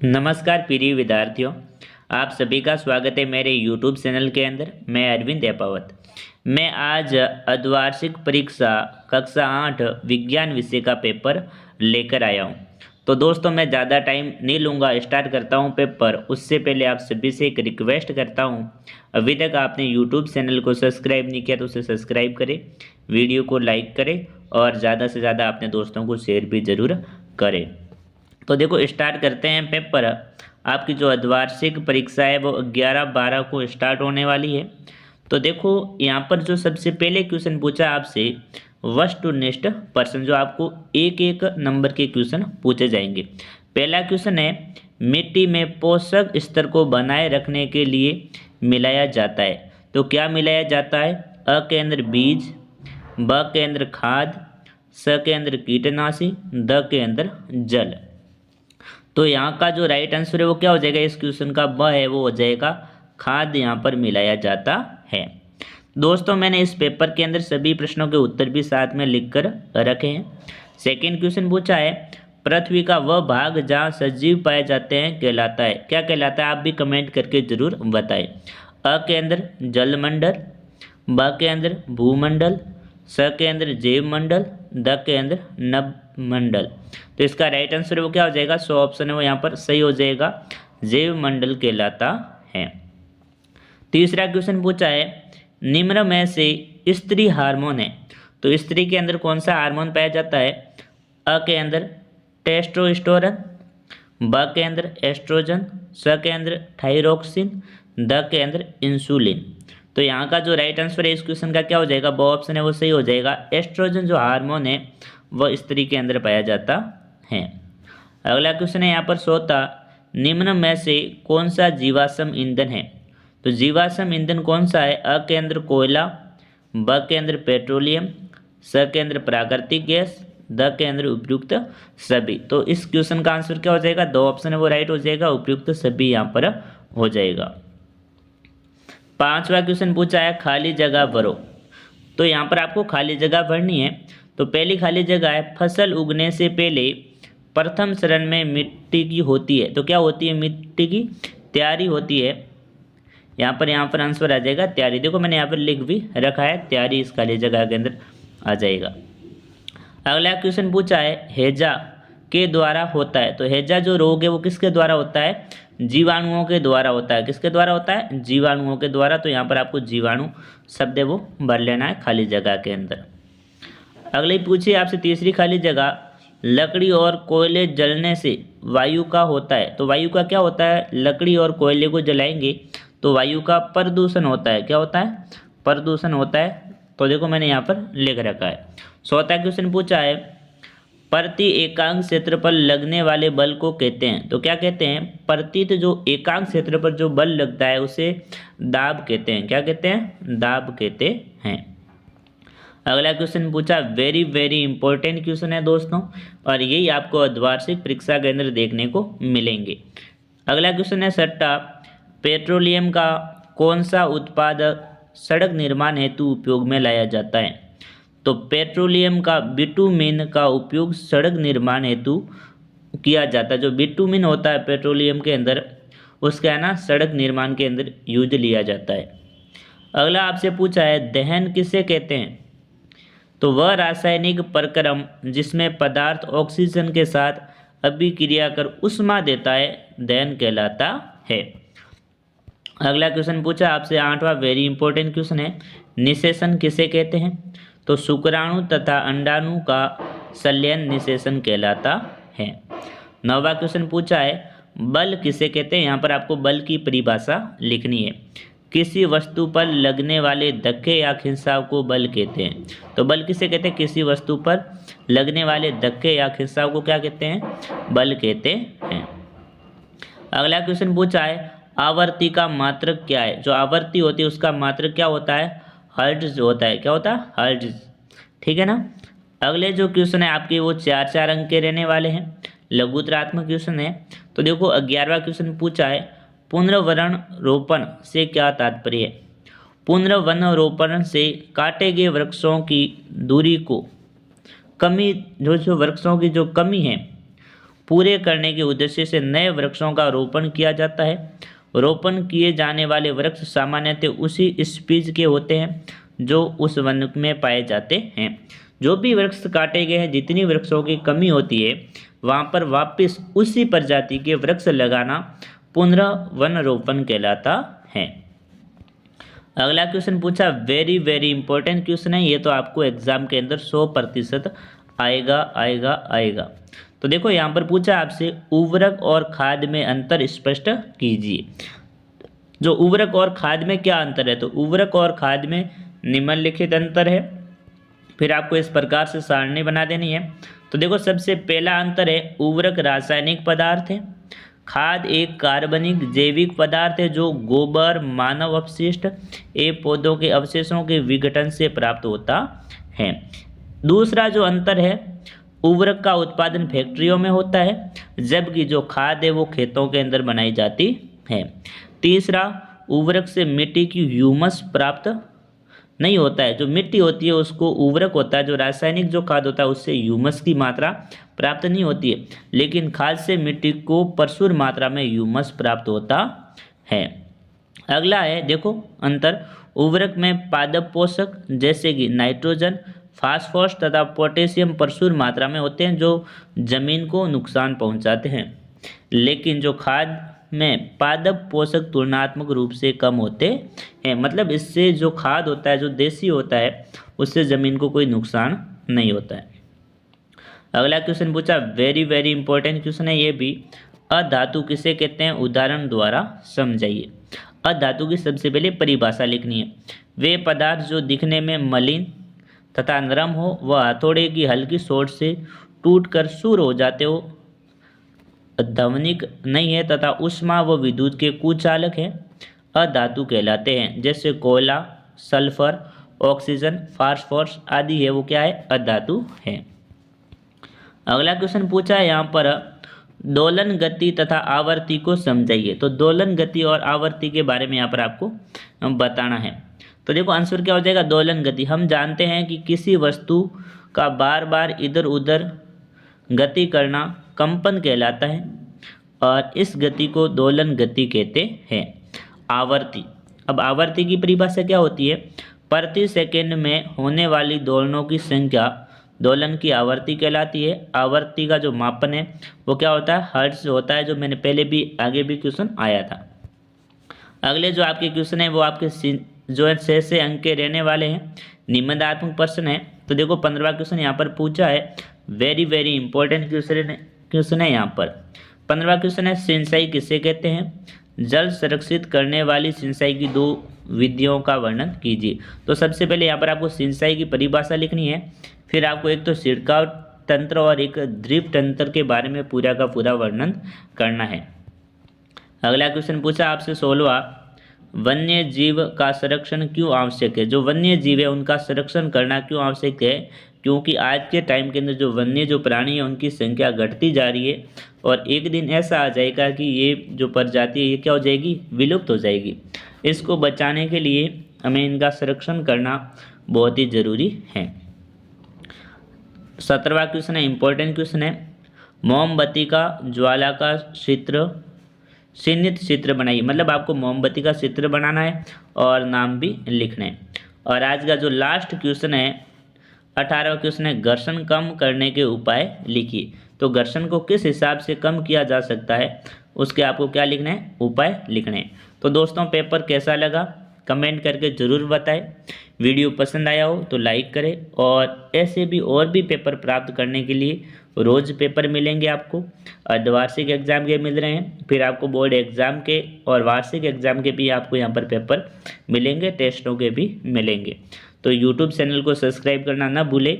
नमस्कार प्रिय विद्यार्थियों, आप सभी का स्वागत है मेरे YouTube चैनल के अंदर। मैं अरविंद एपावत। मैं आज अर्धवार्षिक परीक्षा कक्षा 8 विज्ञान विषय का पेपर लेकर आया हूं। तो दोस्तों, मैं ज़्यादा टाइम नहीं लूँगा, स्टार्ट करता हूं पेपर। उससे पहले आप सभी से एक रिक्वेस्ट करता हूं, अभी तक आपने YouTube चैनल को सब्सक्राइब नहीं किया तो उसे सब्सक्राइब करें, वीडियो को लाइक करें और ज़्यादा से ज़्यादा अपने दोस्तों को शेयर भी ज़रूर करें। तो देखो, स्टार्ट करते हैं पेपर। आपकी जो अर्धवार्षिक परीक्षा है वो 11/12 को स्टार्ट होने वाली है। तो देखो, यहाँ पर जो सबसे पहले क्वेश्चन पूछा आपसे, वस्तु निष्ठ प्रश्न, जो आपको एक एक नंबर के क्वेश्चन पूछे जाएंगे। पहला क्वेश्चन है, मिट्टी में पोषक स्तर को बनाए रखने के लिए मिलाया जाता है। तो क्या मिलाया जाता है? अ के अंदर बीज, ब के अंदर खाद, स के अंदर कीटनाशी, द के अंदर जल। तो यहाँ का जो राइट आंसर है वो क्या हो जाएगा? इस क्वेश्चन का ब है वो हो जाएगा खाद यहाँ पर मिलाया जाता है। दोस्तों, मैंने इस पेपर के अंदर सभी प्रश्नों के उत्तर भी साथ में लिखकर रखे हैं। सेकंड क्वेश्चन पूछा है, पृथ्वी का वह भाग जहाँ सजीव पाए जाते हैं कहलाता है। क्या कहलाता है? आप भी कमेंट करके जरूर बताएं। अ के अंदर जलमंडल, ब के अंदर भूमंडल, स के अंदर जैव मंडल, द के अंदर नभमंडल। तो इसका राइट आंसर वो क्या हो जाएगा? सो ऑप्शन है वो यहाँ पर सही हो जाएगा, जैव मंडल कहलाता है। तीसरा क्वेश्चन पूछा है, निम्न में से स्त्री हार्मोन है। तो स्त्री के अंदर कौन सा हार्मोन पाया जाता है? अ के अंदर टेस्टोस्टेरोन, ब के अंदर एस्ट्रोजन, स के अंदर थायरोक्सिन, द के अंदर इंसुलिन। तो यहाँ का जो राइट आंसर है इस क्वेश्चन का क्या हो जाएगा? ब ऑप्शन है वो सही हो जाएगा। एस्ट्रोजन जो हार्मोन है वह स्त्री के अंदर पाया जाता है। अगला क्वेश्चन है यहाँ पर चौथा, निम्न में से कौन सा जीवाश्म ईंधन है? तो जीवाश्म ईंधन कौन सा है? अ के अंदर कोयला, ब के अंदर पेट्रोलियम, स के अंदर प्राकृतिक गैस, द के अंदर उपयुक्त सभी। तो इस क्वेश्चन का आंसर क्या हो जाएगा? दो ऑप्शन है वो राइट हो जाएगा, उपयुक्त सभी यहाँ पर हो जाएगा। पांचवा क्वेश्चन पूछा है, खाली जगह भरो। तो यहाँ पर आपको खाली जगह भरनी है। तो पहली खाली जगह है, फसल उगने से पहले प्रथम चरण में मिट्टी की होती है। तो क्या होती है? मिट्टी की तैयारी होती है। यहाँ पर आंसर आ जाएगा तैयारी। देखो, मैंने यहाँ पर लिख भी रखा है तैयारी, इस खाली जगह के अंदर आ जाएगा। अगला क्वेश्चन पूछा है, हैजा के द्वारा होता है। तो हैजा जो रोग है वो किसके द्वारा होता है? जीवाणुओं के द्वारा होता है। किसके द्वारा होता है? जीवाणुओं के द्वारा। तो यहाँ पर आपको जीवाणु शब्द है वो भर लेना है खाली जगह के अंदर। अगले पूछिए आपसे तीसरी खाली जगह, लकड़ी और कोयले जलने से वायु का होता है। तो वायु का क्या होता है? लकड़ी और कोयले को जलाएंगे तो वायु का प्रदूषण होता है। क्या होता है? प्रदूषण होता है। तो देखो, मैंने यहाँ पर लिख रखा है। चौथा क्वेश्चन पूछा है, प्रति एकांक क्षेत्र पर लगने वाले बल को कहते हैं। तो क्या कहते हैं? प्रति जो एकांक क्षेत्र पर जो बल लगता है उसे दाब कहते हैं। क्या कहते हैं? दाब कहते हैं। अगला क्वेश्चन पूछा, वेरी वेरी इंपॉर्टेंट क्वेश्चन है दोस्तों, और यही आपको अर्धवार्षिक परीक्षा के अंदर देखने को मिलेंगे। अगला क्वेश्चन है छठा, पेट्रोलियम का कौन सा उत्पाद सड़क निर्माण हेतु उपयोग में लाया जाता है? तो पेट्रोलियम का बिटुमिन का उपयोग सड़क निर्माण हेतु किया जाता है। जो बिटुमिन होता है पेट्रोलियम के अंदर, उसका है ना सड़क निर्माण के अंदर यूज लिया जाता है। अगला आपसे पूछा है, दहन किसे कहते हैं? तो वह रासायनिक प्रक्रम जिसमें पदार्थ ऑक्सीजन के साथ अभिक्रिया कर ऊष्मा देता है, दहन कहलाता है। अगला क्वेश्चन पूछा आपसे आठवां, वेरी इंपॉर्टेंट क्वेश्चन है, निषेचन किसे कहते हैं? तो शुक्राणु तथा अंडाणु का संलयन निषेचन कहलाता है। नौवां क्वेश्चन पूछा है, बल किसे कहते हैं? यहाँ पर आपको बल की परिभाषा लिखनी है। किसी वस्तु पर लगने वाले धक्के या खिंचाव को बल कहते हैं। तो बल किसे कहते हैं? किसी वस्तु पर लगने वाले धक्के या खिंचाव को क्या कहते हैं? बल कहते हैं। अगला क्वेश्चन पूछा है, आवर्ती का मात्रक क्या है? जो आवर्ती होती है उसका मात्रक क्या होता है? हर्ट्ज होता है। क्या होता है? हर्ट्ज। ठीक है ना। अगले जो क्वेश्चन है आपके वो 4-4 अंक के रहने वाले हैं, लघुतरात्मक क्वेश्चन है। तो देखो, 11वां क्वेश्चन पूछा है, पुनर्वरण रोपण से क्या तात्पर्य है? पुनर्वन रोपण से काटे गए वृक्षों की दूरी को कमी, जो वृक्षों की जो कमी है पूरे करने के उद्देश्य से नए वृक्षों का रोपण किया जाता है। रोपण किए जाने वाले वृक्ष सामान्यतः उसी स्पीज के होते हैं जो उस वन में पाए जाते हैं। जो भी वृक्ष काटे गए हैं, जितनी वृक्षों की कमी होती है वहाँ पर वापस उसी प्रजाति के वृक्ष लगाना पुनः वन रोपण कहलाता है। अगला क्वेश्चन पूछा, वेरी वेरी इंपॉर्टेंट क्वेश्चन है ये, तो आपको एग्जाम के अंदर 100% आएगा। तो देखो यहाँ पर पूछा आपसे, उर्वरक और खाद में अंतर स्पष्ट कीजिए। जो उर्वरक और खाद में क्या अंतर है, तो उर्वरक और खाद में निम्नलिखित अंतर है। फिर आपको इस प्रकार से सारणी बना देनी है। तो देखो सबसे पहला अंतर है, उर्वरक रासायनिक पदार्थ है, खाद एक कार्बनिक जैविक पदार्थ है जो गोबर, मानव अपशिष्ट एवं पौधों के अवशेषों के विघटन से प्राप्त होता है। दूसरा जो अंतर है, उर्वरक का उत्पादन फैक्ट्रियों में होता है जबकि जो खाद है वो खेतों के अंदर बनाई जाती है। तीसरा, उर्वरक से मिट्टी की ह्यूमस प्राप्त नहीं होता है, जो मिट्टी होती है उसको उर्वरक होता है, जो रासायनिक जो खाद होता है उससे ह्यूमस की मात्रा प्राप्त नहीं होती है, लेकिन खाद से मिट्टी को प्रचुर मात्रा में ह्यूमस प्राप्त होता है। अगला है देखो अंतर, उर्वरक में पादप पोषक जैसे कि नाइट्रोजन, फास्फोरस तथा पोटेशियम प्रचुर मात्रा में होते हैं जो जमीन को नुकसान पहुंचाते हैं, लेकिन जो खाद में पादप पोषक तुलनात्मक रूप से कम होते हैं। मतलब इससे जो खाद होता है, जो देसी होता है, उससे ज़मीन को कोई नुकसान नहीं होता है। अगला क्वेश्चन पूछा, वेरी वेरी इंपॉर्टेंट क्वेश्चन है ये भी, अधातु किसे कहते हैं, उदाहरण द्वारा समझाइए। अधातु की सबसे पहले परिभाषा लिखनी है, वे पदार्थ जो दिखने में मलिन तथा नरम हो, वह हथौड़े की हल्की चोट से टूटकर चूर हो जाते हो, ध्वनिक नहीं है तथा ऊष्मा व विद्युत के कुचालक हैं, अधातु कहलाते हैं। जैसे कोयला, सल्फर, ऑक्सीजन, फास्फोरस आदि है वो क्या है, अधातु है। अगला क्वेश्चन पूछा है यहाँ पर, दोलन गति तथा आवर्ती को समझाइए। तो दोलन गति और आवर्ती के बारे में यहाँ पर आपको बताना है। तो देखो आंसर क्या हो जाएगा, दोलन गति। हम जानते हैं कि किसी वस्तु का बार बार इधर उधर गति करना कंपन कहलाता है और इस गति को दोलन गति कहते हैं। आवर्ती, अब आवर्ती की परिभाषा क्या होती है, प्रति सेकंड में होने वाली दोलनों की संख्या दोलन की आवर्ती कहलाती है। आवर्ती का जो मापन है वो क्या होता है, हर्ट्ज होता है, जो मैंने पहले भी आगे भी क्वेश्चन आया था। अगले जो आपके क्वेश्चन है वो आपके जो है 6 से अंक के रहने वाले हैं, निबंधात्मक प्रश्न है। तो देखो 15वां क्वेश्चन यहाँ पर पूछा है, वेरी वेरी इंपॉर्टेंट क्वेश्चन है यहाँ पर। 15वां क्वेश्चन है, सिंचाई किसे कहते हैं, जल संरक्षित करने वाली सिंचाई की 2 विधियों का वर्णन कीजिए। तो सबसे पहले यहाँ पर आपको सिंचाई की परिभाषा लिखनी है, फिर आपको एक तो छिड़काव तंत्र और एक ड्रिप तंत्र के बारे में पूरा का पूरा वर्णन करना है। अगला क्वेश्चन पूछा आपसे 16वां, वन्य जीव का संरक्षण क्यों आवश्यक है। जो वन्य जीव है उनका संरक्षण करना क्यों आवश्यक है, क्योंकि आज के टाइम के अंदर जो वन्य जो प्राणी है उनकी संख्या घटती जा रही है और एक दिन ऐसा आ जाएगा कि ये जो प्रजाति है ये क्या हो जाएगी, विलुप्त हो जाएगी। इसको बचाने के लिए हमें इनका संरक्षण करना बहुत ही ज़रूरी है। 17वां क्वेश्चन है, इंपॉर्टेंट क्वेश्चन है, मोमबत्ती का ज्वाला का चित्र चिन्हित चित्र बनाइए। मतलब आपको मोमबत्ती का चित्र बनाना है और नाम भी लिखना है। और आज का जो लास्ट क्वेश्चन है 18वां क्वेश्चन है, घर्षण कम करने के उपाय लिखिए। तो घर्षण को किस हिसाब से कम किया जा सकता है उसके आपको क्या लिखना है, उपाय लिखने हैं। तो दोस्तों पेपर कैसा लगा कमेंट करके ज़रूर बताएं। वीडियो पसंद आया हो तो लाइक करें और ऐसे भी और भी पेपर प्राप्त करने के लिए रोज़ पेपर मिलेंगे आपको। अर्धवार्षिक एग्जाम के मिल रहे हैं, फिर आपको बोर्ड एग्ज़ाम के और वार्षिक एग्जाम के भी आपको यहाँ पर पेपर मिलेंगे, टेस्टों के भी मिलेंगे। तो यूट्यूब चैनल को सब्सक्राइब करना ना भूलें।